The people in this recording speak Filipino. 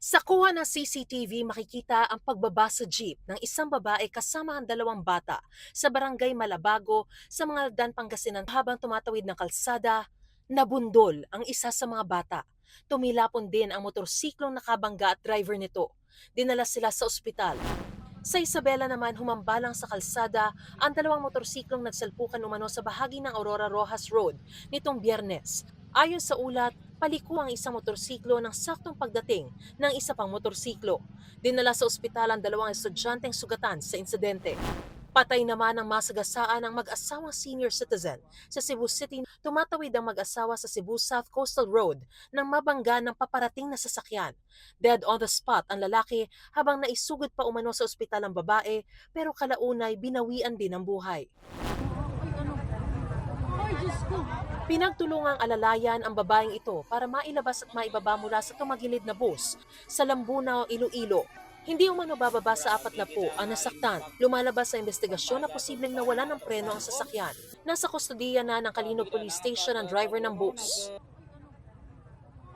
Sa kuha ng CCTV, makikita ang pagbaba sa jeep ng isang babae kasama ang dalawang bata sa barangay Malabago sa mga Aldan, Pangasinan. Habang tumatawid ng kalsada, nabundol ang isa sa mga bata. Tumilapon din ang motorsiklong nakabangga at driver nito. Dinala sila sa ospital. Sa Isabela naman, humambalang sa kalsada ang dalawang motorsiklong nagsalpukan umano sa bahagi ng Aurora Rojas Road nitong Biyernes. Ayon sa ulat, paliko ang isang motorsiklo ng saktong pagdating ng isa pang motorsiklo. Dinala sa ospital ang dalawang estudyanteng sugatan sa insidente. Patay naman ang masagasaan ng mag-asawang senior citizen sa Cebu City. Tumatawid ang mag-asawa sa Cebu South Coastal Road nang mabangga ng paparating na sasakyan. Dead on the spot ang lalaki habang naisugod pa umano sa ospital ang babae, pero kalaunay binawian din ang buhay. Pinagtulungang alalayan ang babaeng ito para mailabas at maibaba mula sa tumagilid na bus sa Lambunao, Iloilo. Hindi umano bababa sa 40 ang nasaktan. Lumalabas sa investigasyon na posibleng nawala ng preno ang sasakyan. Nasa kustodiya na ng Kalinog Police Station ang driver ng bus.